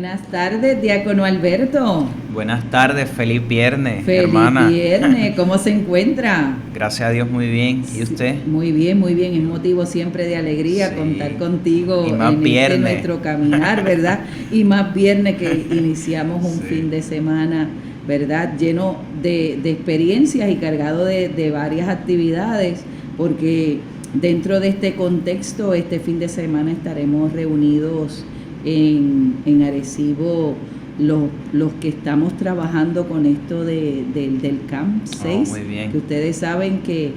Buenas tardes, diácono Alberto. Buenas tardes, feliz viernes, Feliz hermana. viernes, ¿cómo se encuentra? Gracias a Dios, muy bien. ¿Y usted? Muy bien, muy bien. Es motivo siempre de alegría Sí. contar contigo Y más en viernes. nuestro caminar, ¿verdad? Y más viernes que iniciamos un fin de semana, ¿verdad? Lleno de experiencias y cargado de varias actividades, porque dentro de este contexto, este fin de semana estaremos reunidos en Arecibo los que estamos trabajando con esto del Camp 6, muy bien. que ustedes saben que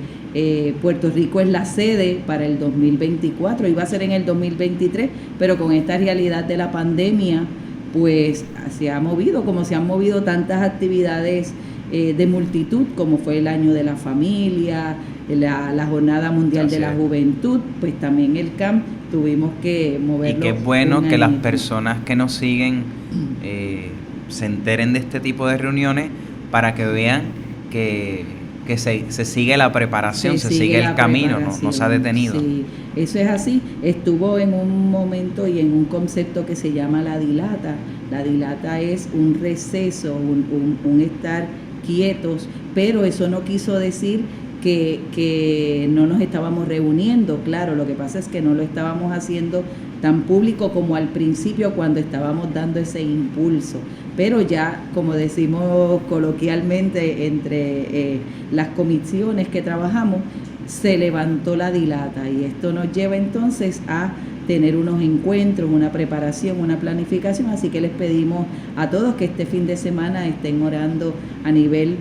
Puerto Rico es la sede para el 2024, iba a ser en el 2023, pero con esta realidad de la pandemia, pues se ha movido, como se han movido tantas actividades de multitud, como fue el año de la familia, la Jornada Mundial Así de la es. Juventud, pues también el CAMP tuvimos que moverlo. Y qué bueno que las añito. personas que nos siguen se enteren de este tipo de reuniones para que vean que se sigue la preparación, se sigue el camino, no se ha detenido. Sí, eso es así. Estuvo en un momento y en un concepto que se llama la dilata. La dilata es un receso, un estar quietos, pero eso no quiso decir que no nos estábamos reuniendo. Claro, lo que pasa es que no lo estábamos haciendo tan público como al principio cuando estábamos dando ese impulso, pero ya, como decimos coloquialmente entre las comisiones que trabajamos, se levantó la dilata y esto nos lleva entonces a tener unos encuentros, una preparación, una planificación, así que les pedimos a todos que este fin de semana estén orando a nivel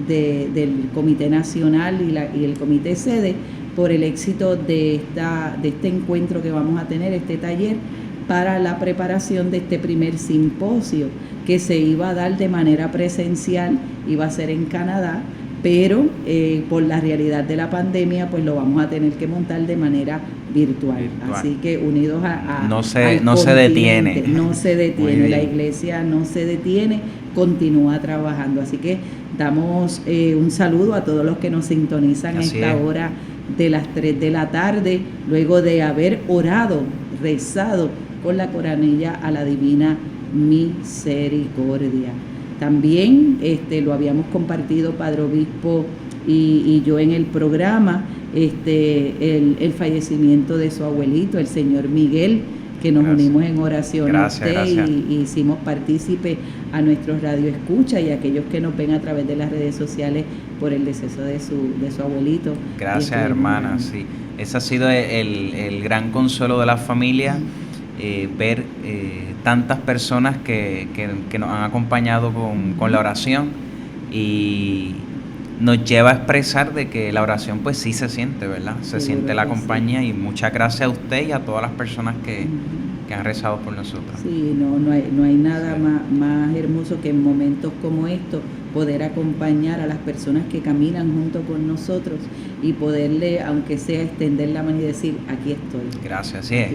del Comité Nacional y el Comité Sede por el éxito de este encuentro que vamos a tener, este taller, para la preparación de este primer simposio que se iba a dar de manera presencial, iba a ser en Canadá, pero por la realidad de la pandemia pues lo vamos a tener que montar de manera virtual. Así que unidos no se detiene. No se detiene, la iglesia no se detiene, continúa trabajando. Así que damos un saludo a todos los que nos sintonizan a esta hora de las 3 de la tarde, luego de haber orado, rezado con la coronilla a la Divina Misericordia. También lo habíamos compartido Padre Obispo y yo en el programa, el fallecimiento de su abuelito, el señor Miguel, que nos unimos en oración gracias. Y hicimos partícipe a nuestros radioescuchas y a aquellos que nos ven a través de las redes sociales por el deceso de su abuelito. Gracias, hermana, sí. Ese ha sido el gran consuelo de la familia, ver tantas personas que nos han acompañado con la oración, y nos lleva a expresar de que la oración pues sí se siente, ¿verdad? Se siente la compañía, y muchas gracias a usted y a todas las personas que han rezado por nosotros. Sí, no hay nada más hermoso que en momentos como estos poder acompañar a las personas que caminan junto con nosotros y poderle, aunque sea, extender la mano y decir, aquí estoy. Gracias, así es.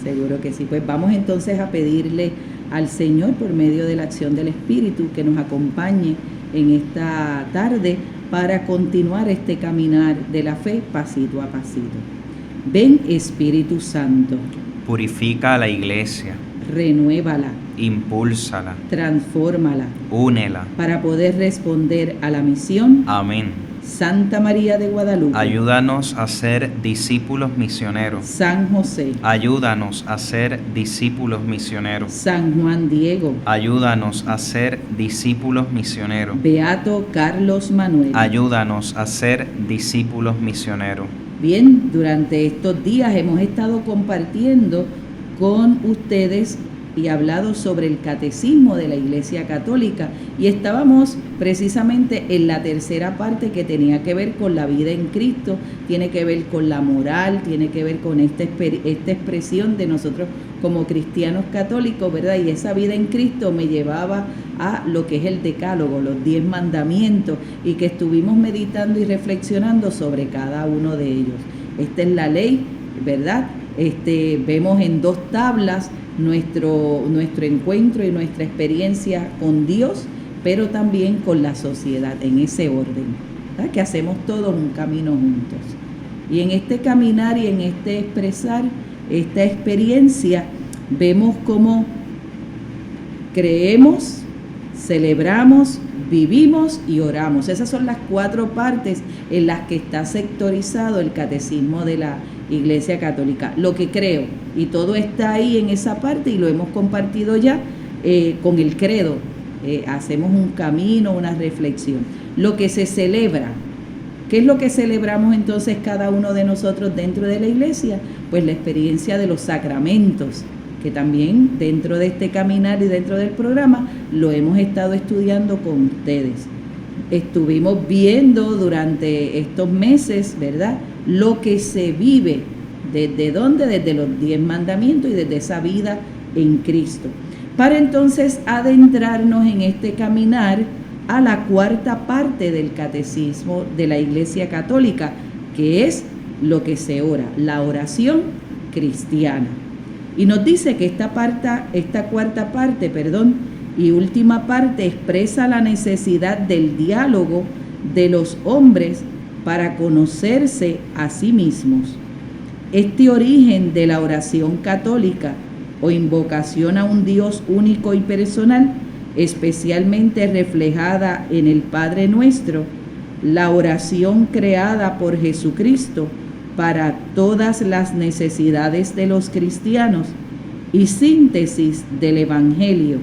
Seguro que sí. Pues vamos entonces a pedirle al Señor, por medio de la acción del Espíritu, que nos acompañe en esta tarde para continuar este caminar de la fe pasito a pasito. Ven, Espíritu Santo. Purifica a la iglesia. Renuévala. Impúlsala. Transfórmala. Únela. Para poder responder a la misión. Amén. Santa María de Guadalupe. Ayúdanos a ser discípulos misioneros. San José. Ayúdanos a ser discípulos misioneros. San Juan Diego. Ayúdanos a ser discípulos misioneros. Beato Carlos Manuel. Ayúdanos a ser discípulos misioneros. Bien, durante estos días hemos estado compartiendo con ustedes y hablado sobre el catecismo de la Iglesia Católica, y estábamos precisamente en la tercera parte, que tenía que ver con la vida en Cristo, tiene que ver con la moral, tiene que ver con esta expresión de nosotros como cristianos católicos, ¿verdad? Y esa vida en Cristo me llevaba a lo que es el decálogo, los 10 mandamientos, y que estuvimos meditando y reflexionando sobre cada uno de ellos. Esta es la ley, ¿verdad? Vemos en 2 tablas nuestro encuentro y nuestra experiencia con Dios, pero también con la sociedad, en ese orden, ¿verdad? Que hacemos todos un camino juntos. Y en este caminar y en este expresar esta experiencia, vemos cómo creemos, celebramos, vivimos y oramos. Esas son las 4 partes en las que está sectorizado el catecismo de la Iglesia Católica. Lo que creo, y todo está ahí en esa parte y lo hemos compartido ya con el credo. Hacemos un camino, una reflexión. Lo que se celebra, ¿qué es lo que celebramos entonces cada uno de nosotros dentro de la iglesia? Pues la experiencia de los sacramentos, que también dentro de este caminar y dentro del programa lo hemos estado estudiando con ustedes. Estuvimos viendo durante estos meses, ¿verdad?, lo que se vive. ¿Desde dónde? Desde los 10 mandamientos y desde esa vida en Cristo. Para entonces adentrarnos en este caminar a la 4ª parte del catecismo de la Iglesia Católica, que es lo que se ora, la oración cristiana. Y nos dice que esta 4ª parte, y última parte expresa la necesidad del diálogo de los hombres para conocerse a sí mismos. Este origen de la oración católica o invocación a un Dios único y personal, especialmente reflejada en el Padre Nuestro, la oración creada por Jesucristo para todas las necesidades de los cristianos y síntesis del Evangelio,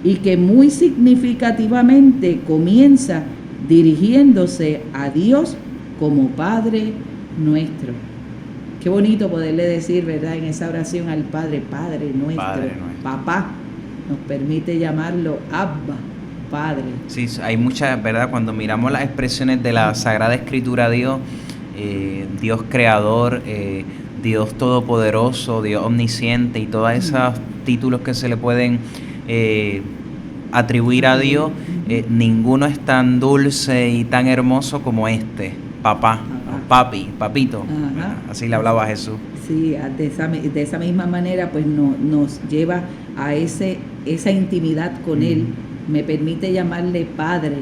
y que muy significativamente comienza dirigiéndose a Dios como Padre Nuestro. Qué bonito poderle decir, ¿verdad?, en esa oración al Padre, Padre Nuestro, Papá. Nos permite llamarlo Abba, Padre. Sí, hay muchas, ¿verdad? Cuando miramos las expresiones de la Sagrada Escritura, Dios Creador, Dios Todopoderoso, Dios Omnisciente y todos esos títulos que se le pueden atribuir a Dios, ninguno es tan dulce y tan hermoso como este, Papá, Papi, Papito. Así le hablaba a Jesús. Sí, de esa misma manera pues nos lleva a esa intimidad con Él. Me permite llamarle Padre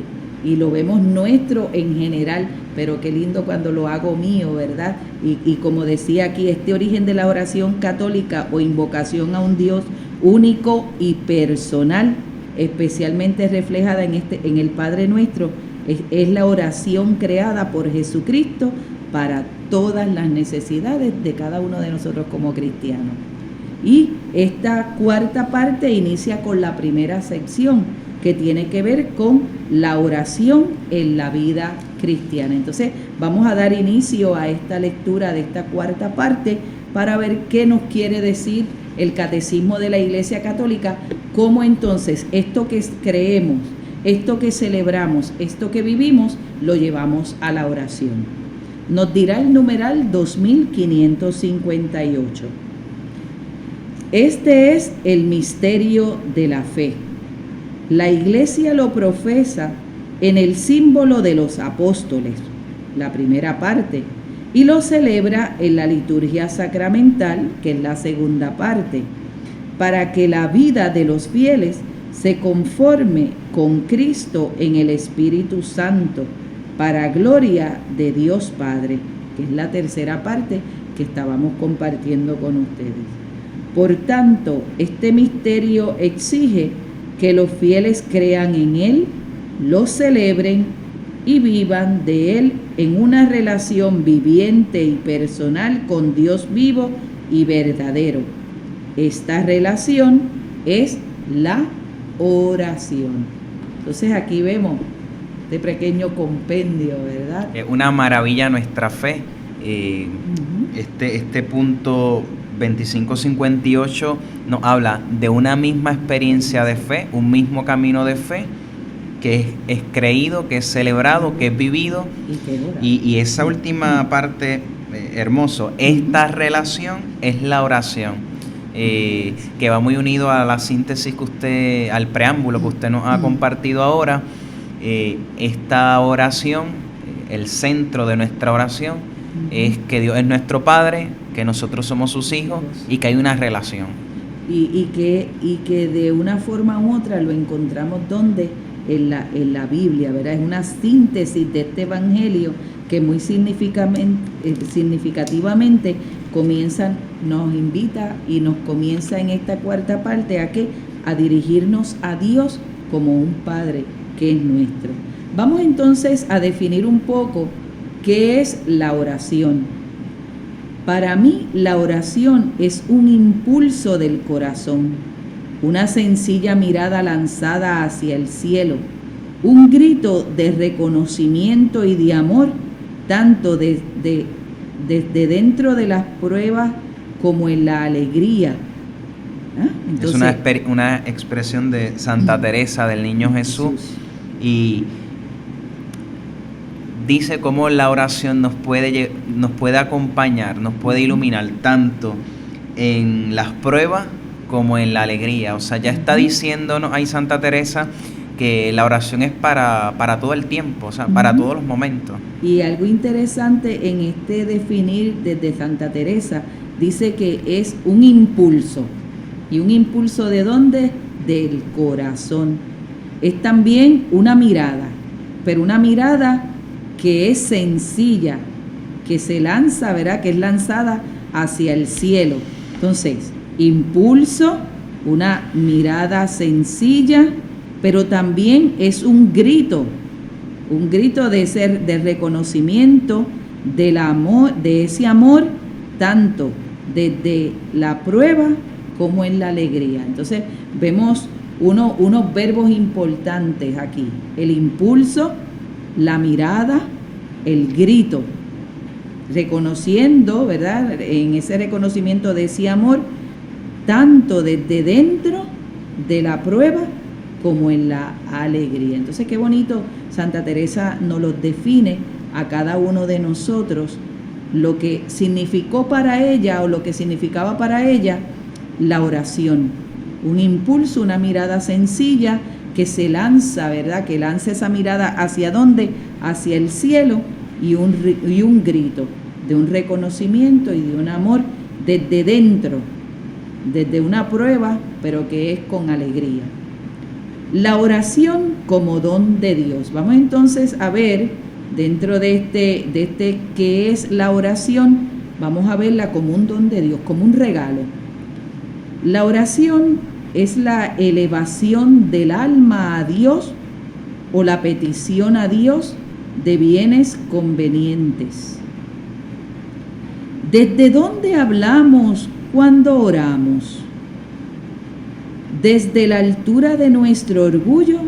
y lo vemos nuestro en general, pero qué lindo cuando lo hago mío, ¿verdad? Y como decía aquí, este origen de la oración católica o invocación a un Dios único y personal, especialmente reflejada en el Padre Nuestro, es la oración creada por Jesucristo para todas las necesidades de cada uno de nosotros como cristianos. Y esta 4ª parte inicia con la primera sección, que tiene que ver con la oración en la vida cristiana. Entonces vamos a dar inicio a esta lectura de esta 4ª parte para ver qué nos quiere decir el Catecismo de la Iglesia Católica, cómo entonces esto que creemos, esto que celebramos, esto que vivimos, lo llevamos a la oración. Nos dirá el numeral 2558. Este es el misterio de la fe. La Iglesia lo profesa en el símbolo de los apóstoles, la primera parte, y lo celebra en la liturgia sacramental, que es la segunda parte, para que la vida de los fieles se conforme con Cristo en el Espíritu Santo, para gloria de Dios Padre, que es la tercera parte que estábamos compartiendo con ustedes. Por tanto, este misterio exige que los fieles crean en Él, lo celebren y vivan de Él en una relación viviente y personal con Dios vivo y verdadero. Esta relación es la oración. Entonces aquí vemos este pequeño compendio, ¿verdad? Es una maravilla nuestra fe. Este punto 2558 nos habla de una misma experiencia de fe, un mismo camino de fe que es creído, que es celebrado, que es vivido. Y esa última parte, hermoso, esta relación es la oración, que va muy unido a la síntesis que usted, al preámbulo que usted nos ha compartido ahora. Esta oración, el centro de nuestra oración, es que Dios es nuestro Padre, que nosotros somos sus hijos y que hay una relación. Y que de una forma u otra lo encontramos donde en la Biblia, ¿verdad? Es una síntesis de este evangelio que muy significativamente nos invita y nos comienza en esta 4ª parte a que a dirigirnos a Dios como un Padre que es nuestro. Vamos entonces a definir un poco qué es la oración. Para mí, la oración es un impulso del corazón, una sencilla mirada lanzada hacia el cielo, un grito de reconocimiento y de amor, tanto desde dentro de las pruebas como en la alegría. Entonces, es una expresión de Santa Teresa del Niño Jesús. Y dice cómo la oración nos puede acompañar, nos puede iluminar tanto en las pruebas como en la alegría. O sea, ya está diciéndonos ahí Santa Teresa que la oración es para todo el tiempo, o sea, para todos los momentos. Y algo interesante en este definir desde Santa Teresa, dice que es un impulso. ¿Y un impulso de dónde? Del corazón. Es también una mirada, pero una mirada que es sencilla, que se lanza, ¿verdad? Que es lanzada hacia el cielo. Entonces, impulso, una mirada sencilla, pero también es un grito de reconocimiento del amor, de ese amor, tanto desde la prueba como en la alegría. Entonces, vemos unos verbos importantes aquí: el impulso, la mirada, el grito, reconociendo, ¿verdad? En ese reconocimiento de ese amor, tanto desde dentro de la prueba como en la alegría. Entonces, qué bonito, Santa Teresa nos los define a cada uno de nosotros, lo que significó para ella o lo que significaba para ella la oración. Un impulso, una mirada sencilla que se lanza, ¿verdad? Que lanza esa mirada ¿hacia dónde? Hacia el cielo, y un grito de un reconocimiento y de un amor desde dentro, desde una prueba, pero que es con alegría. La oración como don de Dios. Vamos entonces a ver, dentro de este ¿qué es la oración? Vamos a verla como un don de Dios, como un regalo. La oración es la elevación del alma a Dios o la petición a Dios de bienes convenientes. ¿Desde dónde hablamos cuando oramos? ¿Desde la altura de nuestro orgullo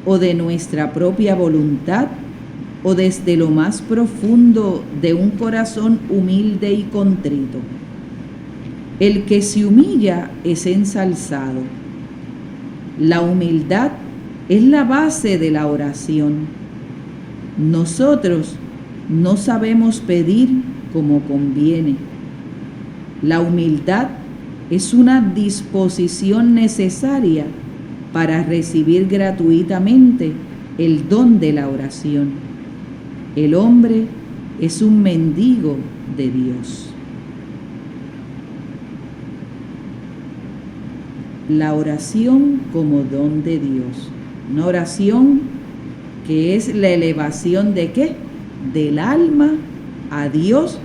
o de nuestra propia voluntad o desde lo más profundo de un corazón humilde y contrito? El que se humilla es ensalzado. La humildad es la base de la oración. Nosotros no sabemos pedir como conviene. La humildad es una disposición necesaria para recibir gratuitamente el don de la oración. El hombre es un mendigo de Dios. La oración como don de Dios. Una oración que es la elevación ¿de qué? Del alma a Dios,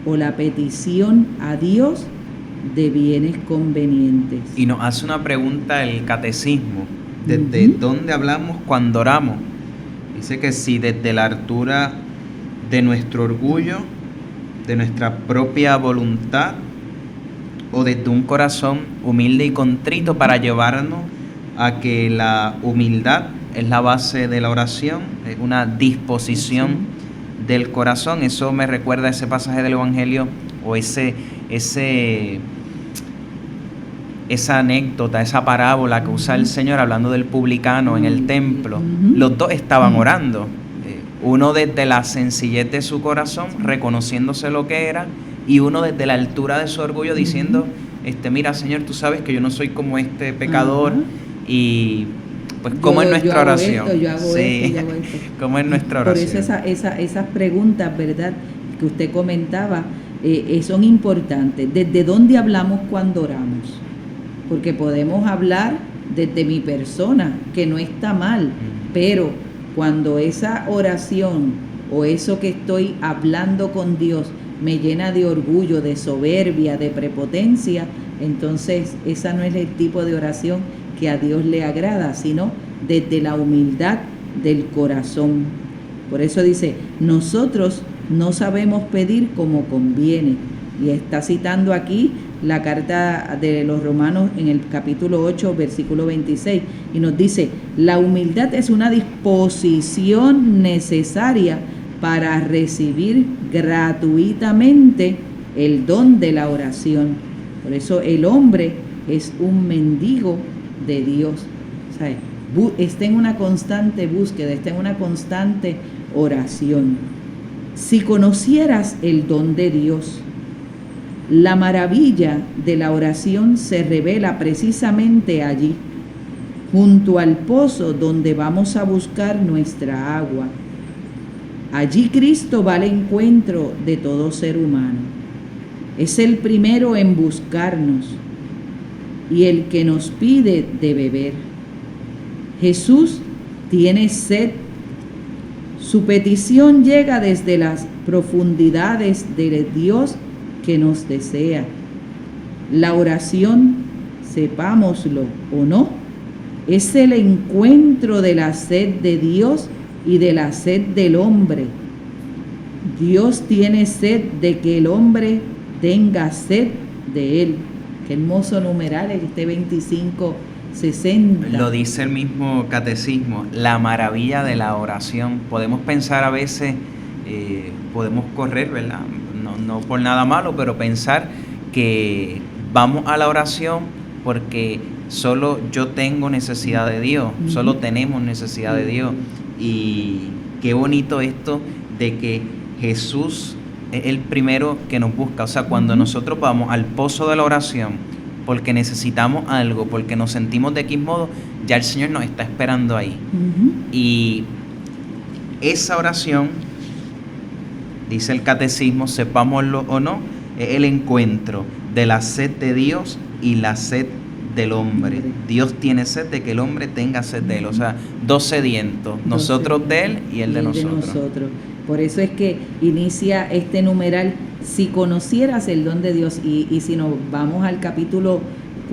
o la petición a Dios de bienes convenientes. Y nos hace una pregunta el catecismo: ¿desde dónde hablamos cuando oramos? Dice que si desde la altura de nuestro orgullo, de nuestra propia voluntad, o desde un corazón humilde y contrito, para llevarnos a que la humildad es la base de la oración, es una disposición del corazón. Eso me recuerda a ese pasaje del Evangelio, o esa anécdota, esa parábola que usa el Señor hablando del publicano en el templo. Los dos estaban orando, uno desde la sencillez de su corazón, reconociéndose lo que era, y uno desde la altura de su orgullo, diciendo, mira, Señor, tú sabes que yo no soy como este pecador, y pues ¿cómo es nuestra oración? Yo hago esto. ¿Cómo es nuestra oración? Por eso esas preguntas, ¿verdad?, que usted comentaba, son importantes. ¿Desde dónde hablamos cuando oramos? Porque podemos hablar desde mi persona, que no está mal, pero cuando esa oración o eso que estoy hablando con Dios me llena de orgullo, de soberbia, de prepotencia, entonces esa no es el tipo de oración que a Dios le agrada, sino desde la humildad del corazón. Por eso dice, nosotros no sabemos pedir como conviene. Y está citando aquí la carta de los Romanos en el capítulo 8, versículo 26. Y nos dice, la humildad es una disposición necesaria para recibir gratuitamente el don de la oración. Por eso el hombre es un mendigo de Dios. O sea, está en una constante búsqueda, está en una constante oración. Si conocieras el don de Dios, la maravilla de la oración se revela precisamente allí, junto al pozo donde vamos a buscar nuestra agua. Allí Cristo va al encuentro de todo ser humano. Es el primero en buscarnos y el que nos pide de beber. Jesús tiene sed. Su petición llega desde las profundidades de Dios que nos desea. La oración, sepámoslo o no, es el encuentro de la sed de Dios y de la sed del hombre. Dios tiene sed de que el hombre tenga sed de él. Qué hermoso numeral este 2560. Lo dice el mismo catecismo, la maravilla de la oración. Podemos pensar a veces, podemos correr, ¿verdad? No por nada malo, pero pensar que vamos a la oración porque solo yo tengo necesidad de Dios, solo tenemos necesidad de Dios. Y qué bonito esto de que Jesús es el primero que nos busca. O sea, cuando nosotros vamos al pozo de la oración porque necesitamos algo, porque nos sentimos de X modo, ya el Señor nos está esperando ahí. Y esa oración, dice el catecismo, sepámoslo o no, es el encuentro de la sed de Dios y la sed del hombre. Dios tiene sed de que el hombre tenga sed de él. O sea, dos sedientos, nosotros de él y él de nosotros. Por eso es que inicia este numeral, si conocieras el don de Dios. Y si nos vamos al capítulo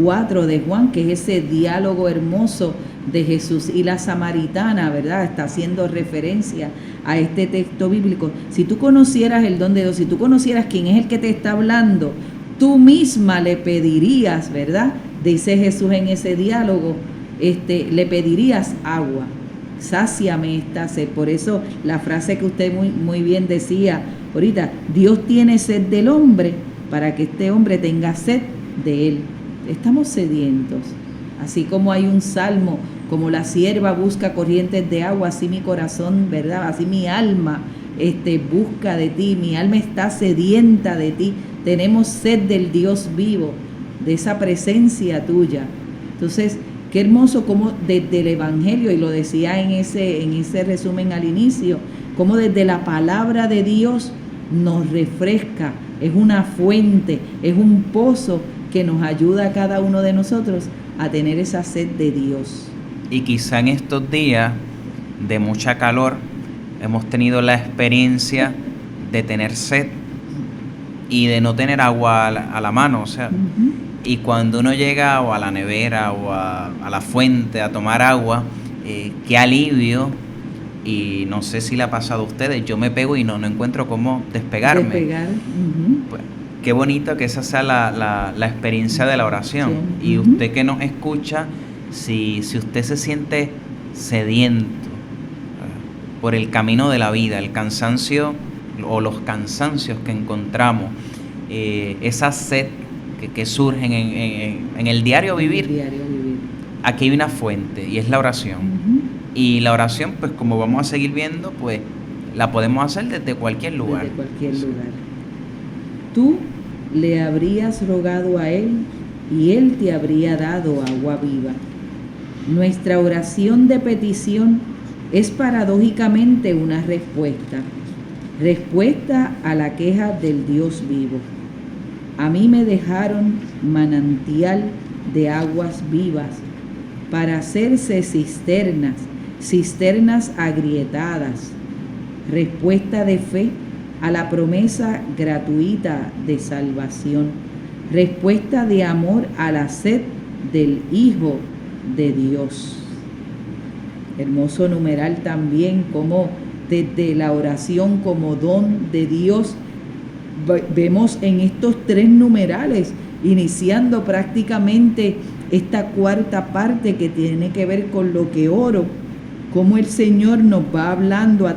4 de Juan, que es ese diálogo hermoso de Jesús y la samaritana, ¿verdad? Está haciendo referencia a este texto bíblico. Si tú conocieras el don de Dios, si tú conocieras quién es el que te está hablando, tú misma le pedirías, ¿verdad? Dice Jesús en ese diálogo, le pedirías agua. Sáciame esta sed. Por eso la frase que usted muy bien decía ahorita, Dios tiene sed del hombre para que este hombre tenga sed de él. Estamos sedientos. Así como hay un salmo, como la sierva busca corrientes de agua, así mi corazón, ¿verdad? Así mi alma busca de ti, mi alma está sedienta de ti. Tenemos sed del Dios vivo, de esa presencia tuya. Entonces, qué hermoso como desde el Evangelio, y lo decía en ese resumen al inicio, como desde la palabra de Dios nos refresca, es una fuente, es un pozo que nos ayuda a cada uno de nosotros a tener esa sed de Dios. Y quizá en estos días de mucha calor hemos tenido la experiencia de tener sed y de no tener agua a la mano, o sea, y cuando uno llega o a la nevera o a la fuente a tomar agua, qué alivio. Y no sé si le ha pasado a ustedes, yo me pego y no encuentro cómo despegarme. Pues, qué bonito que esa sea la experiencia de la oración. Y usted que nos escucha, si usted se siente sediento por el camino de la vida, el cansancio o los cansancios que encontramos, esa sed que surgen en el diario vivir, aquí hay una fuente y es la oración. Y la oración, pues como vamos a seguir viendo, pues la podemos hacer desde cualquier lugar. Desde cualquier lugar. Tú le habrías rogado a Él y Él te habría dado agua viva. Nuestra oración de petición es paradójicamente una respuesta a la queja del Dios vivo. A mí me dejaron manantial de aguas vivas para hacerse cisternas agrietadas, respuesta de fe a la promesa gratuita de salvación. respuesta de amor a la sed del Hijo de Dios. Hermoso numeral también, como desde la oración como don de Dios, vemos en estos 3 numerales, iniciando prácticamente esta cuarta parte que tiene que ver con lo que oro, cómo el Señor nos va hablando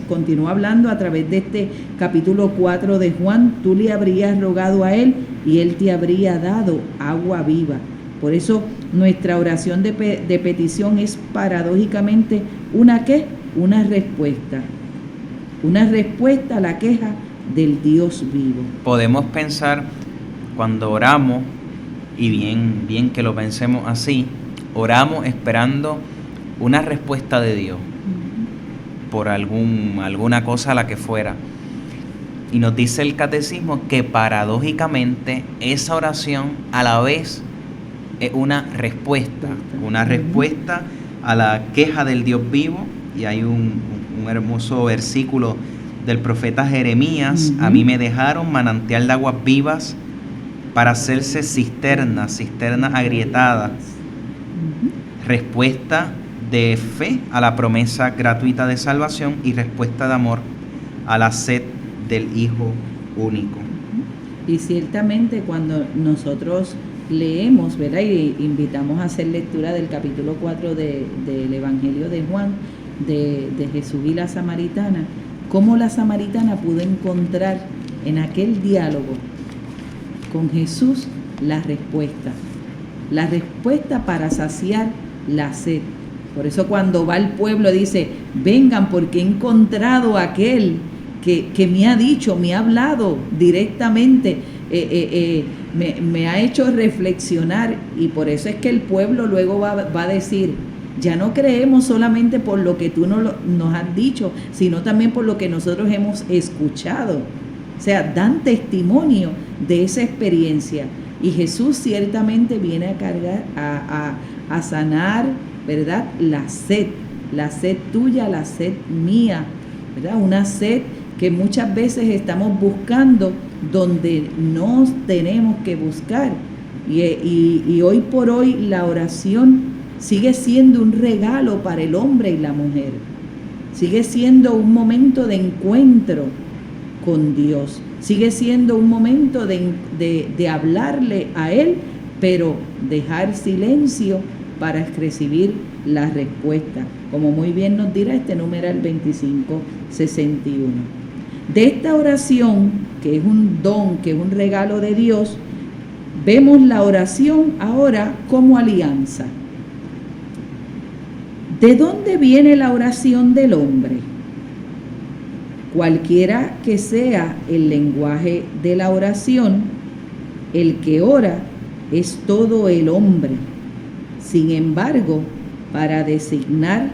continúa hablando a través de este capítulo 4 de Juan. Tú le habrías rogado a Él y Él te habría dado agua viva. Por eso nuestra oración de petición es paradójicamente una respuesta. Una respuesta a la queja del Dios vivo. Podemos pensar cuando oramos, y bien que lo pensemos así, oramos esperando una respuesta de Dios por alguna cosa a la que fuera. Y nos dice el catecismo que paradójicamente esa oración a la vez es una respuesta a la queja del Dios vivo. Y hay un hermoso versículo del profeta Jeremías: a mí me dejaron manantial de aguas vivas para hacerse cisterna agrietada. Respuesta de fe a la promesa gratuita de salvación y respuesta de amor a la sed del Hijo único. Y ciertamente cuando nosotros leemos, ¿verdad? Y invitamos a hacer lectura del capítulo 4 del Evangelio de Juan, de Jesús y la samaritana, cómo la samaritana pudo encontrar en aquel diálogo con Jesús la respuesta para saciar la sed. Por eso cuando va al pueblo dice: vengan, porque he encontrado a aquel que me ha dicho, me ha hablado directamente, me ha hecho reflexionar. Y por eso es que el pueblo luego va a decir: ya no creemos solamente por lo que tú nos has dicho, sino también por lo que nosotros hemos escuchado. O sea, dan testimonio de esa experiencia. Y Jesús ciertamente viene a cargar, a sanar, ¿verdad? La sed tuya, la sed mía, ¿verdad? Una sed que muchas veces estamos buscando donde no tenemos que buscar. Y hoy por hoy la oración sigue siendo un regalo para el hombre y la mujer. Sigue siendo un momento de encuentro con Dios. Sigue siendo un momento de hablarle a Él, pero dejar silencio para recibir la respuesta, como muy bien nos dirá este numeral 2561. De esta oración, que es un don, que es un regalo de Dios, vemos la oración ahora como alianza. ¿De dónde viene la oración del hombre? Cualquiera que sea el lenguaje de la oración, el que ora es todo el hombre. Sin embargo, para designar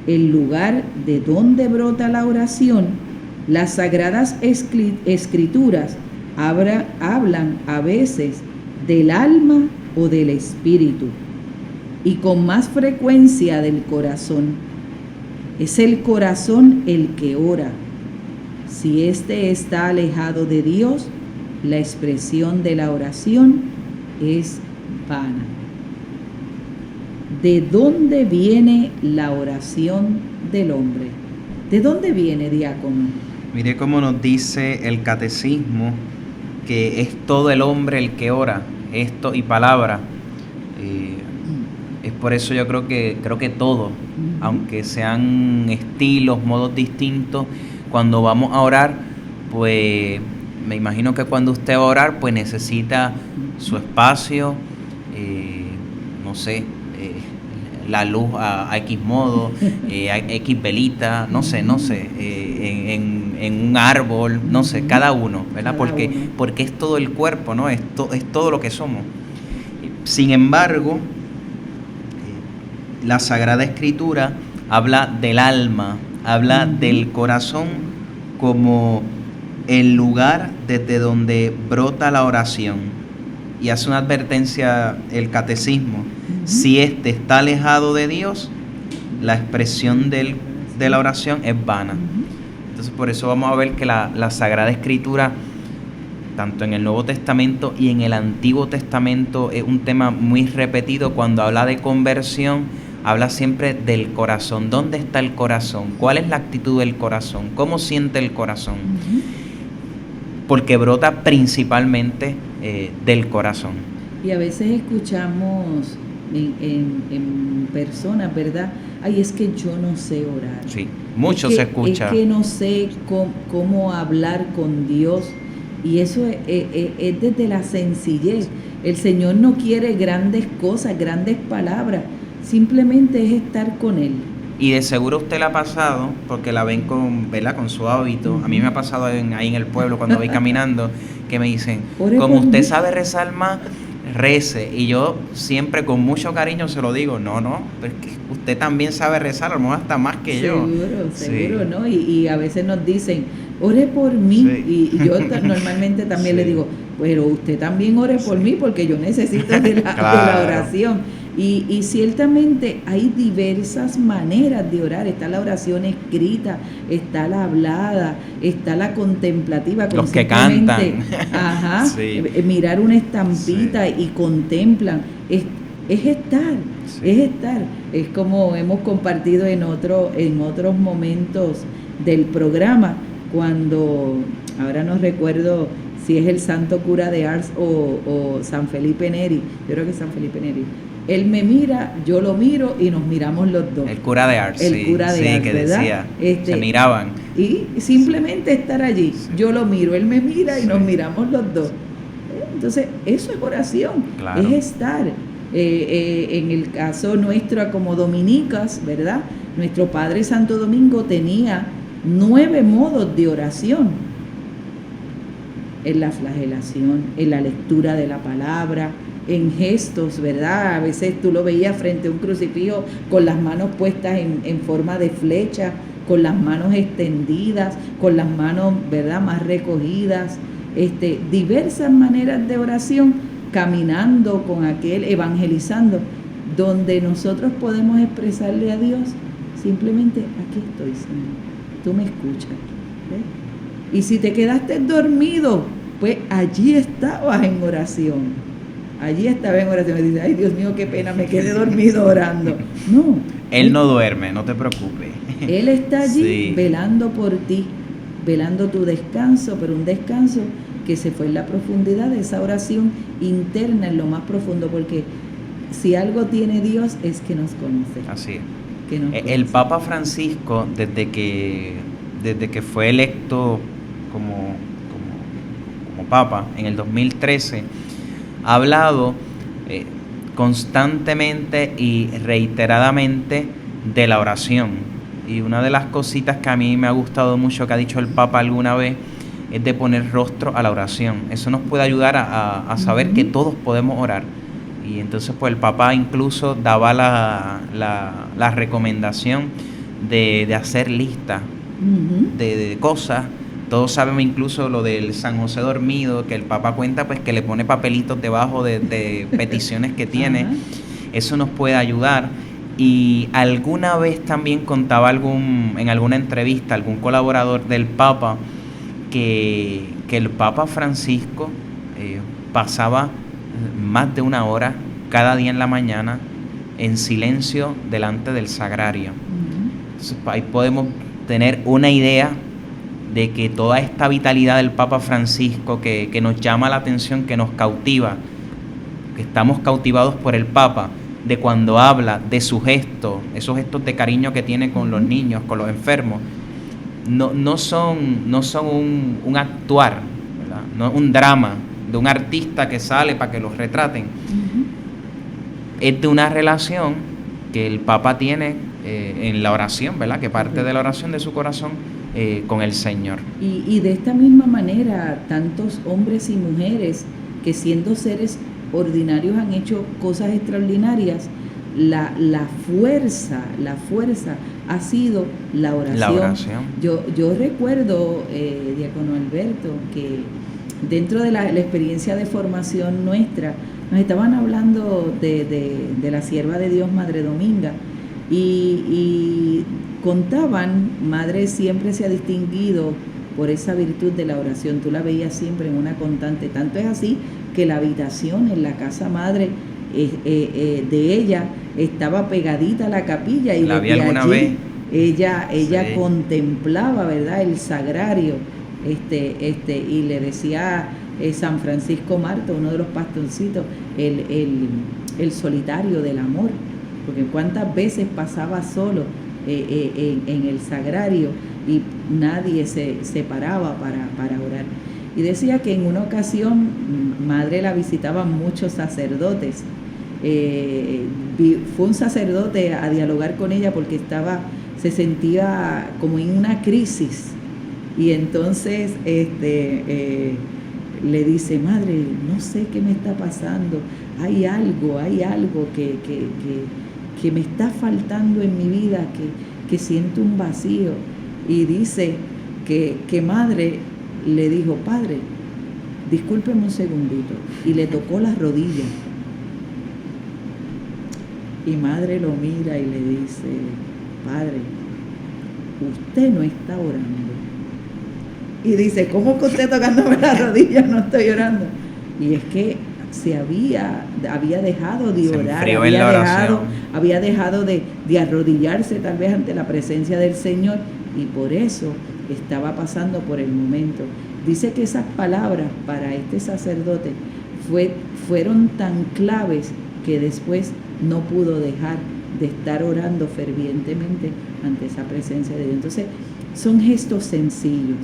el lugar de donde brota la oración, las sagradas escrituras hablan a veces del alma o del espíritu, y con más frecuencia del corazón. Es el corazón el que ora. Si éste está alejado de Dios, la expresión de la oración es vana. ¿De dónde viene la oración del hombre? ¿De dónde viene, diácono? Mire cómo nos dice el catecismo que es todo el hombre el que ora, esto y palabra. Es por eso yo creo que todo, aunque sean estilos, modos distintos, cuando vamos a orar, pues me imagino que cuando usted va a orar, pues necesita su espacio, no sé, la luz a X modo, a X velita, no sé, en un árbol, no sé, cada uno, ¿verdad? Porque es todo el cuerpo, ¿no? Es todo lo que somos. Sin embargo, la Sagrada Escritura habla del alma, habla del corazón como el lugar desde donde brota la oración. Y hace una advertencia el catecismo: si éste está alejado de Dios, la expresión de la oración es vana. Entonces por eso vamos a ver que la Sagrada Escritura tanto en el Nuevo Testamento y en el Antiguo Testamento, es un tema muy repetido. Cuando habla de conversión, habla siempre del corazón. ¿Dónde está el corazón? ¿Cuál es la actitud del corazón? ¿Cómo siente el corazón? Porque brota principalmente del corazón. Y a veces escuchamos en personas, ¿verdad? Ay, es que yo no sé orar. Sí, mucho se escucha. Es que no sé cómo hablar con Dios. Y eso es desde la sencillez. El Señor no quiere grandes cosas, grandes palabras. Simplemente es estar con Él. Y de seguro usted la ha pasado, porque la ven ¿verdad? Con su hábito. A mí me ha pasado ahí en el pueblo, cuando voy caminando, que me dicen, como usted sabe rezar más, rece. Y yo siempre con mucho cariño se lo digo, no, pero es que usted también sabe rezar, a lo mejor hasta más que yo. Seguro, ¿no? Y a veces nos dicen, ore por mí. Sí. Y yo normalmente también le digo, pero usted también ore por mí, porque yo necesito de la oración. Y ciertamente hay diversas maneras de orar. Está la oración escrita, está la hablada, está la contemplativa. Los que cantan. Mirar una estampita y contemplan. Es estar, es estar. Es como hemos compartido en otros momentos del programa, cuando, ahora no recuerdo si es el Santo Cura de Ars o San Felipe Neri, yo creo que es San Felipe Neri. Él me mira, yo lo miro y nos miramos los dos. El cura de Ars, el cura de Ars, que ¿verdad? Decía, se miraban. Y simplemente estar allí, yo lo miro, él me mira y nos miramos los dos. Entonces, eso es oración, es estar. En el caso nuestro, como dominicas, ¿verdad? Nuestro Padre Santo Domingo tenía 9 modos de oración: en la flagelación, en la lectura de la palabra, en gestos, ¿verdad? A veces tú lo veías frente a un crucifijo con las manos puestas en forma de flecha, con las manos extendidas, con las manos, ¿verdad?, más recogidas. Diversas maneras de oración, caminando con aquel, evangelizando, donde nosotros podemos expresarle a Dios simplemente: aquí estoy, Señor, tú me escuchas, ¿ves? Y si te quedaste dormido, pues allí estabas en oración. Allí estaba en oración. Me dice, ay, Dios mío, qué pena, me quedé dormido orando. No. Él no duerme, no te preocupes. Él está allí velando por ti, velando tu descanso, pero un descanso que se fue en la profundidad de esa oración interna, en lo más profundo, porque si algo tiene Dios es que nos conoce. Así es. El Papa Francisco, desde que fue electo como Papa en el 2013, ha hablado constantemente y reiteradamente de la oración. Y una de las cositas que a mí me ha gustado mucho que ha dicho el Papa alguna vez es de poner rostro a la oración. Eso nos puede ayudar a saber que todos podemos orar. Y entonces pues el Papa incluso daba la recomendación de hacer listas de cosas. Todos sabemos incluso lo del San José dormido, que el Papa cuenta pues que le pone papelitos debajo de peticiones que tiene. Eso nos puede ayudar. Y alguna vez también contaba en alguna entrevista algún colaborador del Papa que el Papa Francisco pasaba más de 1 hora cada día en la mañana en silencio delante del sagrario. Entonces, ahí podemos tener una idea de que toda esta vitalidad del Papa Francisco que nos llama la atención, que nos cautiva, que estamos cautivados por el Papa, de cuando habla de sus gestos, esos gestos de cariño que tiene con los niños, con los enfermos, no son un actuar, ¿verdad? No es un drama de un artista que sale para que los retraten. Es de una relación que el Papa tiene en la oración, ¿verdad? Que parte de la oración de su corazón con el Señor. Y de esta misma manera, tantos hombres y mujeres que siendo seres ordinarios han hecho cosas extraordinarias, la fuerza ha sido la oración. Yo recuerdo, diácono Alberto, que dentro de la experiencia de formación nuestra, nos estaban hablando de la sierva de Dios, Madre Dominga, y contaban, Madre siempre se ha distinguido por esa virtud de la oración. Tú la veías siempre en una constante. Tanto es así que la habitación en la casa madre de ella estaba pegadita a la capilla, y ¿la vi desde alguna allí vez? ella Sí. contemplaba, ¿verdad?, el sagrario, y le decía San Francisco Marto, uno de los pastorcitos, el solitario del amor, porque cuántas veces pasaba solo en el sagrario y nadie se paraba para orar. Y decía que en una ocasión madre la visitaban muchos sacerdotes. Fue un sacerdote a dialogar con ella porque se sentía como en una crisis, y entonces le dice: madre, no sé qué me está pasando, hay algo que me está faltando en mi vida, que siento un vacío. Y dice que madre le dijo: padre, discúlpeme un segundito, y le tocó las rodillas. Y madre lo mira y le dice: padre, usted no está orando. Y dice: ¿cómo que usted tocándome las rodillas no estoy orando? Y es que había dejado de orar, había dejado de arrodillarse tal vez ante la presencia del Señor, y por eso estaba pasando por el momento. Dice que esas palabras para este sacerdote fueron tan claves que después no pudo dejar de estar orando fervientemente ante esa presencia de Dios. Entonces, son gestos sencillos.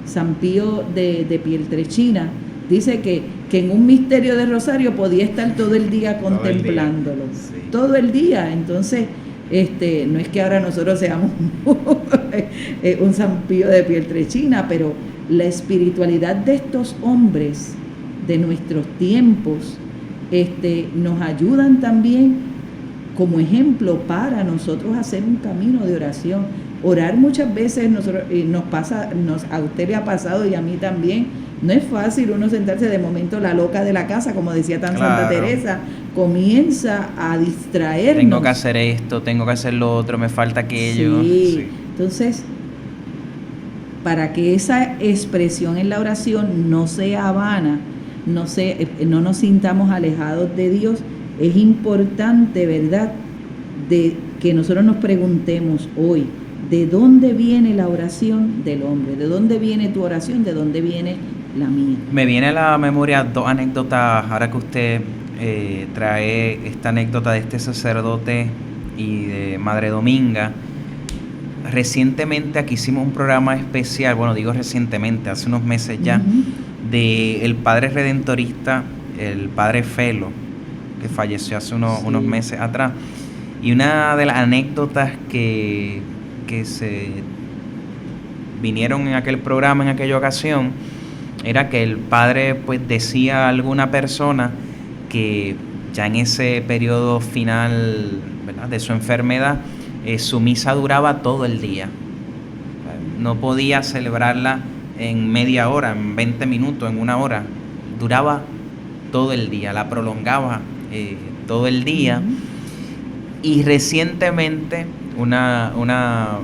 San Pío de Pietrelcina dice que en un misterio de rosario podía estar todo el día contemplándolo, todo el día. Entonces, no es que ahora nosotros seamos un San Pío de Pietrelcina, pero la espiritualidad de estos hombres de nuestros tiempos nos ayudan también como ejemplo para nosotros hacer un camino de oración. Orar muchas veces a usted le ha pasado y a mí también. No es fácil uno sentarse, de momento la loca de la casa, como decía Santa Teresa, comienza a distraernos. Tengo que hacer esto, tengo que hacer lo otro, me falta aquello. Sí. Entonces, para que esa expresión en la oración no sea vana, no nos sintamos alejados de Dios, es importante, ¿verdad?, de que nosotros nos preguntemos hoy: ¿de dónde viene la oración del hombre? ¿De dónde viene tu oración? ¿De dónde viene la mía? Me viene a la memoria dos anécdotas, ahora que usted trae esta anécdota de este sacerdote y de Madre Dominga. Recientemente aquí hicimos un programa especial, bueno, digo recientemente, hace unos meses ya, de el padre redentorista, el padre Felo, que falleció hace unos meses atrás. Y una de las anécdotas que se vinieron en aquel programa, en aquella ocasión, era que el padre pues decía a alguna persona que ya en ese periodo final, ¿verdad?, de su enfermedad, su misa duraba todo el día. No podía celebrarla en media hora, en 20 minutos, en una hora. Duraba todo el día, la prolongaba todo el día. Y recientemente una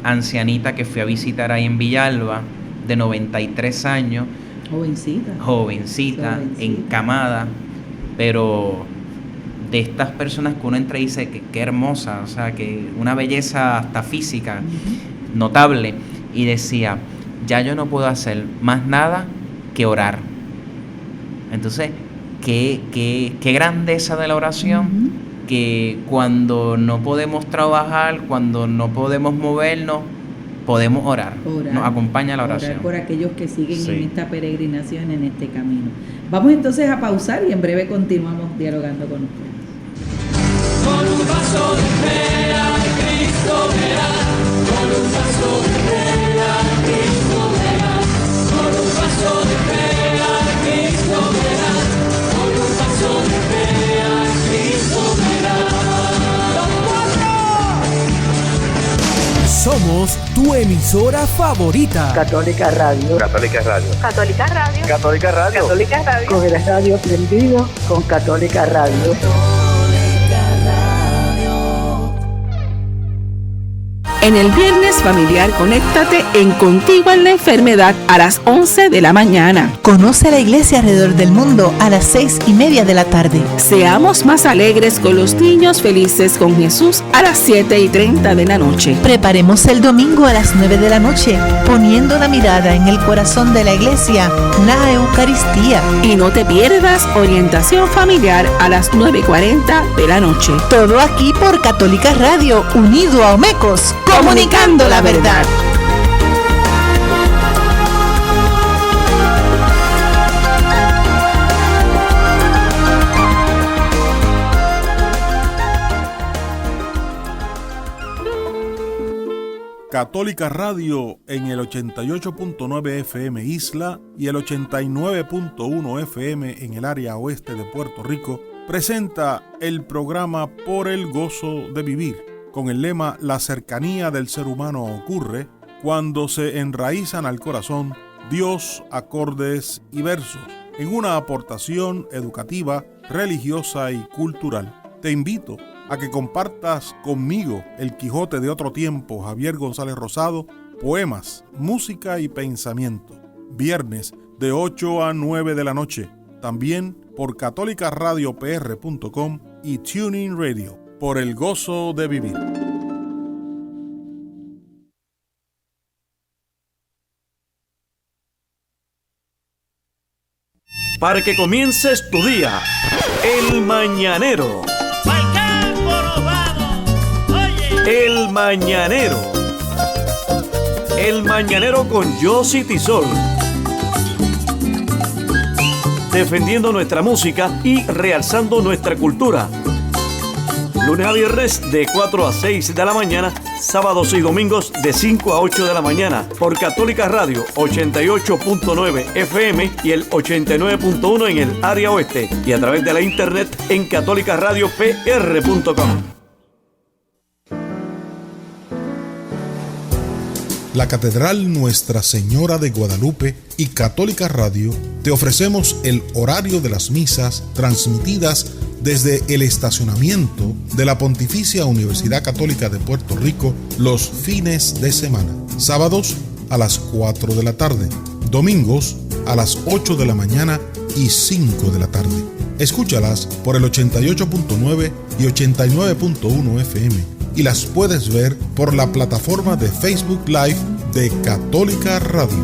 ancianita que fui a visitar ahí en Villalba, de 93 años, jovencita, encamada, pero de estas personas que uno entra y dice que qué hermosa, o sea, que una belleza hasta física notable, y decía: ya yo no puedo hacer más nada que orar. Entonces, qué grandeza de la oración, que cuando no podemos trabajar, cuando no podemos movernos, podemos orar. Nos acompaña la oración. Orar por aquellos que siguen en esta peregrinación, en este camino. Vamos entonces a pausar y en breve continuamos dialogando con ustedes. Con un paso de fe a Cristo verás, con un paso de fe a Cristo verás, con un paso de fe a Cristo verás, con un paso de fe a Cristo verás. Somos tu emisora favorita. Católica Radio. Católica Radio. Católica Radio. Católica Radio. Católica Radio. Con el radio prendido con Católica Radio. en el viernes familiar Conéctate en Contigo en la Enfermedad a las 11 de la mañana. Conoce la iglesia alrededor del mundo a las 6:30 de la tarde. Seamos más alegres con los niños felices con Jesús a las 7:30 de la noche. Preparemos el domingo a las 9 de la noche, poniendo la mirada en el corazón de la iglesia, la Eucaristía. Y no te pierdas orientación familiar a las 9:40 de la noche. Todo aquí por Católica Radio, unido a Omecos, comunicando la verdad. Católica Radio en el 88.9 FM Isla y el 89.1 FM en el área oeste de Puerto Rico presenta el programa Por el Gozo de Vivir, con el lema La cercanía del ser humano ocurre cuando se enraizan al corazón Dios, acordes y versos, en una aportación educativa, religiosa y cultural. Te invito a que compartas conmigo El Quijote de otro tiempo, Javier González Rosado, poemas, música y pensamiento. Viernes de 8 a 9 de la noche. También por catolicaradiopr.com y TuneIn Radio. Por el gozo de vivir. Para que comiences tu día, El Mañanero. El Mañanero. El Mañanero con Yossi Tisol. Defendiendo nuestra música y realzando nuestra cultura. Lunes a viernes de 4 a 6 de la mañana, sábados y domingos de 5 a 8 de la mañana por Católica Radio 88.9 FM y el 89.1 en el área oeste y a través de la internet en catolicaradiopr.com. La Catedral Nuestra Señora de Guadalupe y Católica Radio te ofrecemos el horario de las misas transmitidas desde el estacionamiento de la Pontificia Universidad Católica de Puerto Rico los fines de semana. Sábados a las 4 de la tarde, domingos a las 8 de la mañana y 5 de la tarde. Escúchalas por el 88.9 y 89.1 FM. Y las puedes ver por la plataforma de Facebook Live de Católica Radio.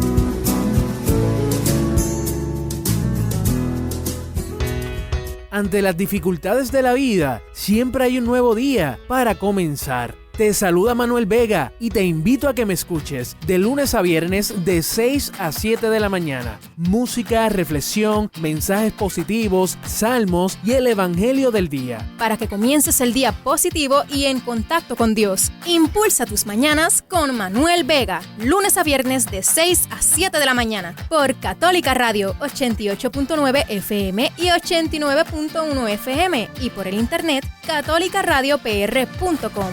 Ante las dificultades de la vida, siempre hay un nuevo día para comenzar. Te saluda Manuel Vega y te invito a que me escuches de lunes a viernes de 6 a 7 de la mañana. Música, reflexión, mensajes positivos, salmos y el evangelio del día. Para que comiences el día positivo y en contacto con Dios. Impulsa tus mañanas con Manuel Vega. Lunes a viernes de 6 a 7 de la mañana por Católica Radio 88.9 FM y 89.1 FM y por el internet catolicaradiopr.com.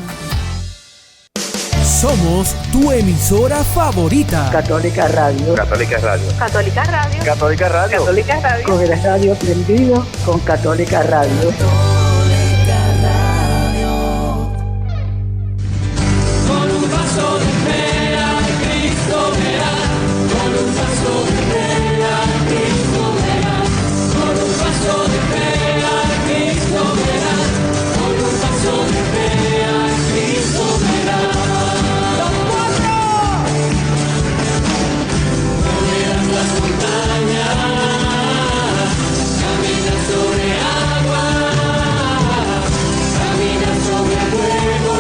Somos tu emisora favorita. Católica Radio. Católica Radio. Católica Radio. Católica Radio. Católica Radio. Con el radio prendido con Católica Radio. Con un vaso de fe a Cristo verás. Con un vaso de fe a Cristo verás. Con un vaso de fe a Cristo verás. Con un vaso de fe a Cristo verás. Moverás las montañas, caminas sobre agua, caminas sobre fuego.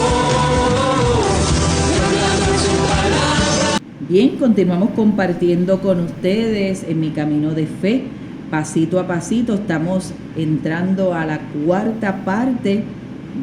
Bien, continuamos compartiendo con ustedes en mi camino de fe, pasito a pasito. Estamos entrando a la cuarta parte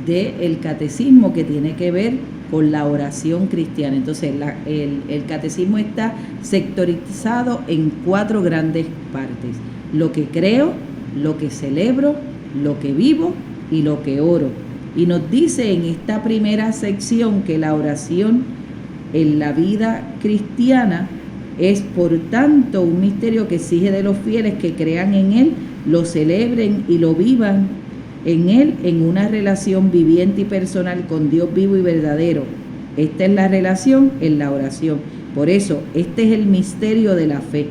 del catecismo que tiene que ver con la oración cristiana. Entonces, el catecismo está sectorizado en 4 grandes partes: lo que creo, lo que celebro, lo que vivo y lo que oro. Y nos dice en esta primera sección que la oración en la vida cristiana es, por tanto, un misterio que exige de los fieles que crean en Él, lo celebren y lo vivan en Él, en una relación viviente y personal con Dios vivo y verdadero, Esta es la relación en la oración. Por eso, este es el misterio de la fe.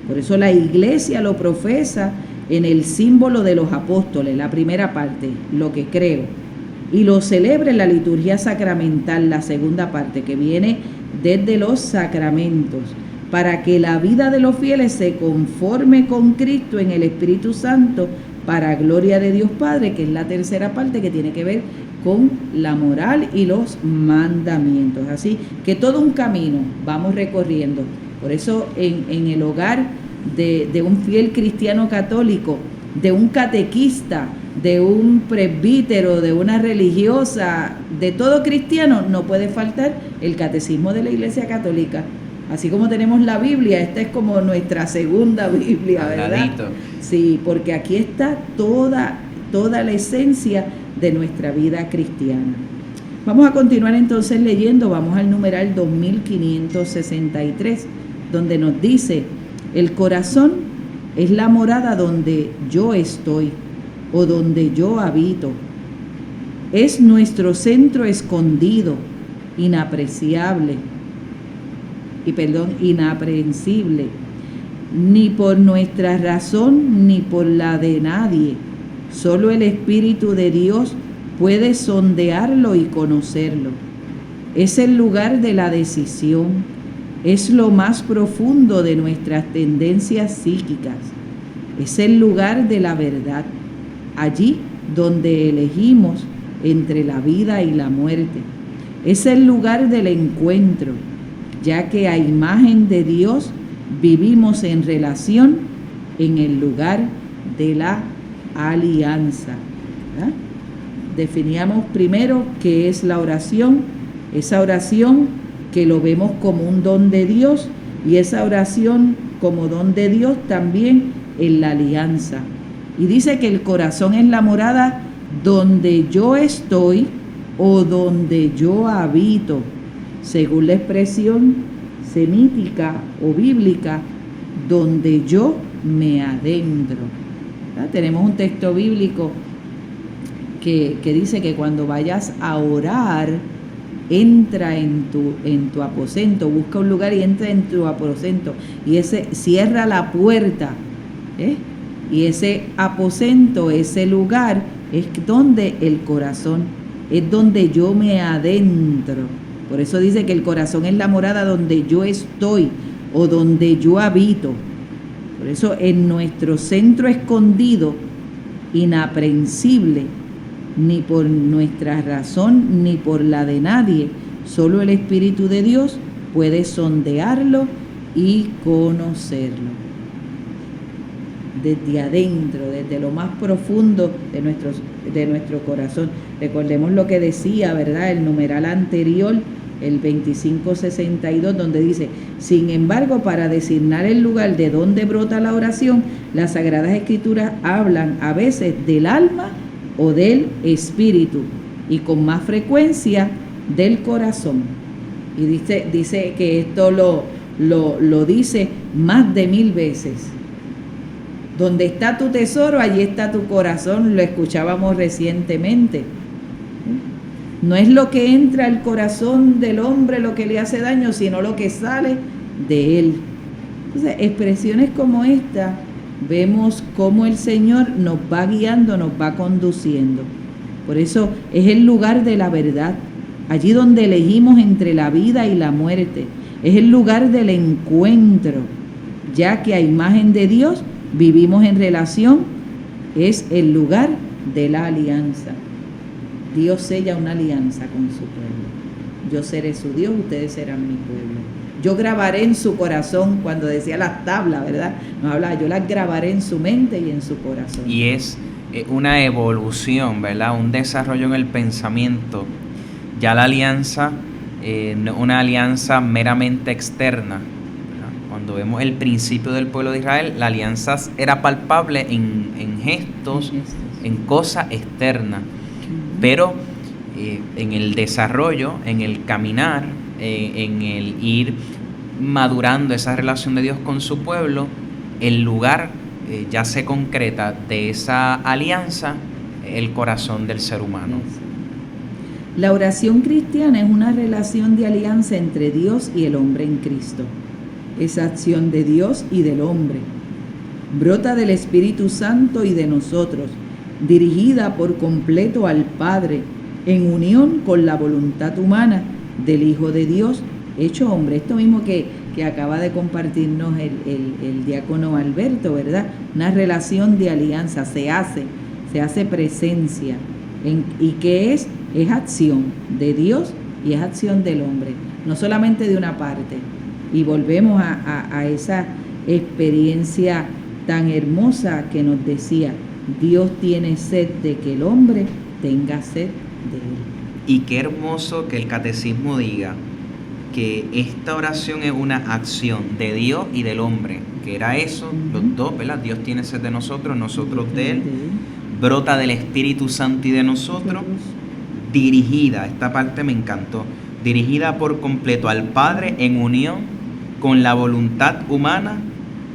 Por eso la iglesia lo profesa en el símbolo de los apóstoles, la primera parte, lo que creo. Y lo celebra en la liturgia sacramental, la segunda parte, que viene desde los sacramentos, para que la vida de los fieles se conforme con Cristo en el Espíritu Santo, para gloria de Dios Padre, que es la tercera parte que tiene que ver con la moral y los mandamientos. Así que todo un camino vamos recorriendo. Por eso en el hogar de un fiel cristiano católico, de un catequista, de un presbítero, de una religiosa, de todo cristiano, no puede faltar el catecismo de la Iglesia Católica. Así como tenemos la Biblia, esta es como nuestra segunda Biblia, ¿verdad? Ladito. Sí, porque aquí está toda la esencia de nuestra vida cristiana. Vamos a continuar entonces leyendo, vamos al numeral 2563, donde nos dice: el corazón es la morada donde yo estoy o donde yo habito. Es nuestro centro escondido, inaprehensible, ni por nuestra razón ni por la de nadie. Solo el Espíritu de Dios puede sondearlo y conocerlo. Es el lugar de la decisión, es lo más profundo de nuestras tendencias psíquicas, es el lugar de la verdad, allí donde elegimos entre la vida y la muerte. Es el lugar del encuentro, ya que a imagen de Dios vivimos en relación en el lugar de la alianza. ¿Verdad? Definíamos primero qué es la oración, esa oración que lo vemos como un don de Dios, y esa oración como don de Dios también en la alianza. Y dice que el corazón es la morada donde yo estoy o donde yo habito, según la expresión semítica o bíblica, donde yo me adentro. ¿Verdad? Tenemos un texto bíblico que dice que cuando vayas a orar, entra en tu aposento, busca un lugar y entra en tu aposento, y cierra la puerta, y ese aposento, ese lugar, es donde el corazón, es donde yo me adentro. Por eso dice que el corazón es la morada donde yo estoy o donde yo habito. Por eso en nuestro centro escondido, inaprehensible, ni por nuestra razón ni por la de nadie, solo el Espíritu de Dios puede sondearlo y conocerlo. Desde adentro, desde lo más profundo de nuestro corazón. Recordemos lo que decía, ¿verdad?, el numeral anterior, el 2562, donde dice: sin embargo, para designar el lugar de donde brota la oración, las Sagradas Escrituras hablan a veces del alma o del espíritu, y con más frecuencia del corazón. Y dice que esto lo dice más de 1000 veces. Donde está tu tesoro, allí está tu corazón, lo escuchábamos recientemente. No es lo que entra al corazón del hombre lo que le hace daño, sino lo que sale de él. Entonces, expresiones como esta, vemos cómo el Señor nos va guiando, nos va conduciendo. Por eso es el lugar de la verdad, allí donde elegimos entre la vida y la muerte. Es el lugar del encuentro, ya que a imagen de Dios vivimos en relación, es el lugar de la alianza. Dios sella una alianza con su pueblo. Yo seré su Dios, ustedes serán mi pueblo. Yo grabaré en su corazón, cuando decía las tablas, ¿verdad? Nos hablaba, yo las grabaré en su mente y en su corazón. Y es una evolución, ¿verdad? Un desarrollo en el pensamiento. Ya la alianza, una alianza meramente externa. Cuando vemos el principio del pueblo de Israel, la alianza era palpable en gestos, en cosas externas. Pero en el desarrollo, en el caminar, en el ir madurando esa relación de Dios con su pueblo, el lugar ya se concreta de esa alianza, el corazón del ser humano. La oración cristiana es una relación de alianza entre Dios y el hombre en Cristo. Esa acción de Dios y del hombre brota del Espíritu Santo y de nosotros, dirigida por completo al Padre, en unión con la voluntad humana del Hijo de Dios, hecho hombre. Esto mismo que acaba de compartirnos el diácono Alberto, ¿verdad? Una relación de alianza, se hace presencia. ¿Y qué es? Es acción de Dios y es acción del hombre, no solamente de una parte. Y volvemos a esa experiencia tan hermosa que nos decía, Dios tiene sed de que el hombre tenga sed de él. Y qué hermoso que el catecismo diga que esta oración es una acción de Dios y del hombre, que era eso, los dos, ¿verdad? Dios tiene sed de nosotros, nosotros de él, brota del Espíritu Santo y de nosotros, dirigida, esta parte me encantó, dirigida por completo al Padre en unión con la voluntad humana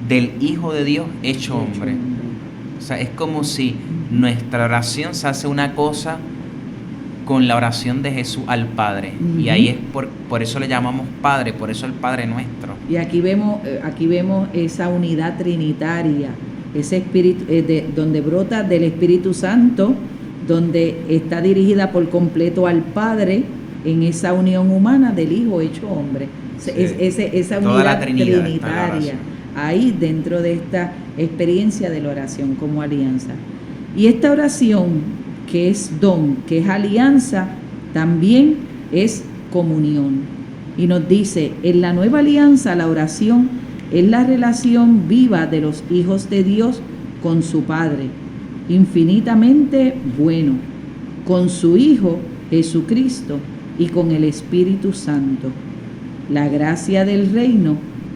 del Hijo de Dios hecho hombre. O sea, es como si nuestra oración se hace una cosa con la oración de Jesús al Padre. Y ahí es por eso le llamamos Padre, por eso el Padre nuestro. Y aquí vemos esa unidad trinitaria, ese espíritu donde brota del Espíritu Santo, donde está dirigida por completo al Padre en esa unión humana del Hijo hecho hombre. Sí. Esa unidad trinitaria ahí dentro de esta experiencia de la oración como alianza. Y esta oración, que es don, que es alianza, también es comunión. Y nos dice, en la nueva alianza la oración es la relación viva de los hijos de Dios con su Padre, infinitamente bueno, con su Hijo Jesucristo y con el Espíritu Santo. La gracia del reino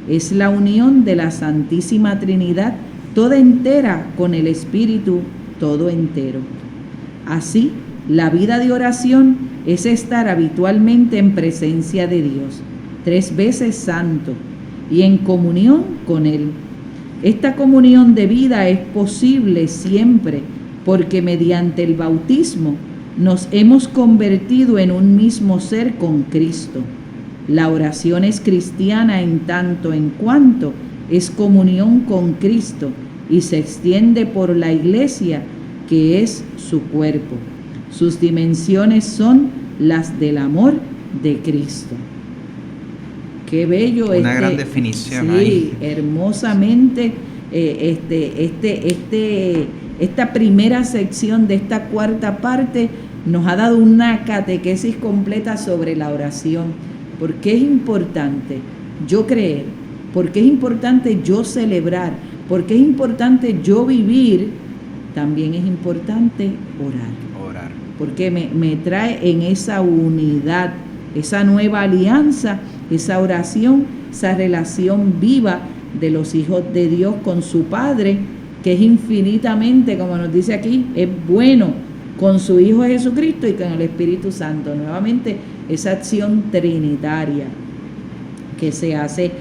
es la unión de la Santísima Trinidad toda entera con el Espíritu todo entero. Así, la vida de oración es estar habitualmente en presencia de Dios, 3 veces santo, y en comunión con Él. Esta comunión de vida es posible siempre porque mediante el bautismo nos hemos convertido en un mismo ser con Cristo. La oración es cristiana en tanto en cuanto es comunión con Cristo y se extiende por la Iglesia, que es su cuerpo. Sus dimensiones son las del amor de Cristo. Qué bello. Una gran definición. Sí, ahí. Hermosamente esta primera sección de esta cuarta parte nos ha dado una catequesis completa sobre la oración. ¿Por qué es importante yo creer? ¿Por qué es importante yo celebrar? ¿Por qué es importante yo vivir? También es importante orar. Porque me trae en esa unidad, esa nueva alianza, esa oración, esa relación viva de los hijos de Dios con su Padre, que es infinitamente, como nos dice aquí, es bueno, con su Hijo Jesucristo y con el Espíritu Santo. Nuevamente, esa acción trinitaria que se hace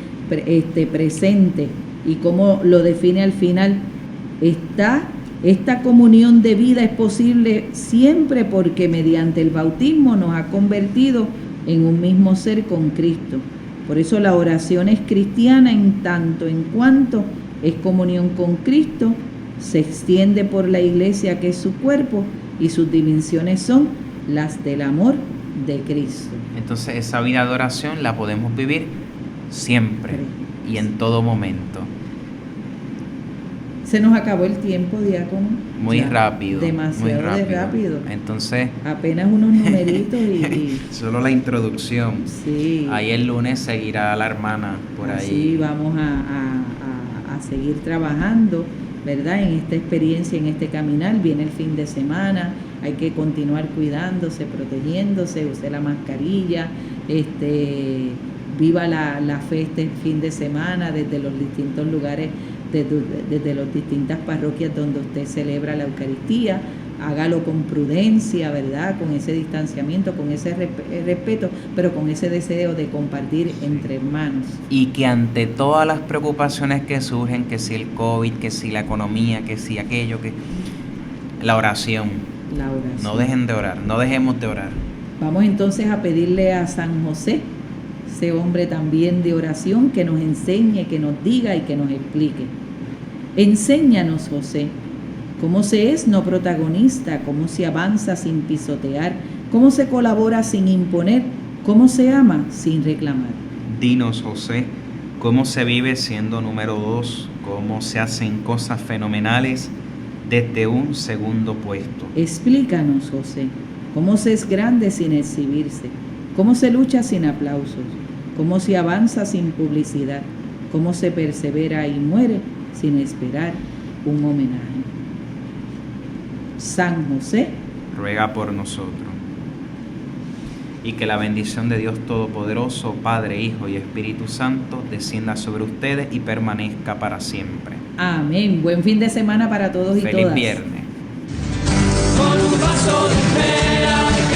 presente. Y como lo define al final, esta comunión de vida es posible siempre porque mediante el bautismo nos ha convertido en un mismo ser con Cristo. Por eso la oración es cristiana en tanto en cuanto es comunión con Cristo, se extiende por la Iglesia que es su cuerpo y sus dimensiones son las del amor de Cristo. Entonces esa vida de oración la podemos vivir siempre y en todo momento. Se nos acabó el tiempo, diácono. Muy rápido. Demasiado rápido. Entonces, apenas unos numeritos y solo la introducción. Sí. Ahí el lunes seguirá la hermana por ahí. Sí, vamos a seguir trabajando, ¿verdad? En esta experiencia, en este caminar. Viene el fin de semana, hay que continuar cuidándose, protegiéndose, use la mascarilla, viva la fe este fin de semana desde los distintos lugares, desde las distintas parroquias donde usted celebra la Eucaristía. Hágalo con prudencia, ¿verdad? Con ese distanciamiento, con ese respeto, pero con ese deseo de compartir entre hermanos. Y que ante todas las preocupaciones que surgen, que si el COVID, que si la economía, que si aquello, que la oración. No dejen de orar, no dejemos de orar. Vamos entonces a pedirle a San José, ese hombre también de oración, que nos enseñe, que nos diga y que nos explique. Enséñanos, José, cómo se es no protagonista, cómo se avanza sin pisotear, cómo se colabora sin imponer, cómo se ama sin reclamar. Dinos, José, cómo se vive siendo número 2, cómo se hacen cosas fenomenales desde un segundo puesto. Explícanos, José, cómo se es grande sin exhibirse, cómo se lucha sin aplausos, cómo se avanza sin publicidad, cómo se persevera y muere sin esperar un homenaje. San José, ruega por nosotros. Y que la bendición de Dios Todopoderoso, Padre, Hijo y Espíritu Santo, descienda sobre ustedes y permanezca para siempre. Amén. Buen fin de semana para todos y todas. Feliz viernes. Con un vaso de fe al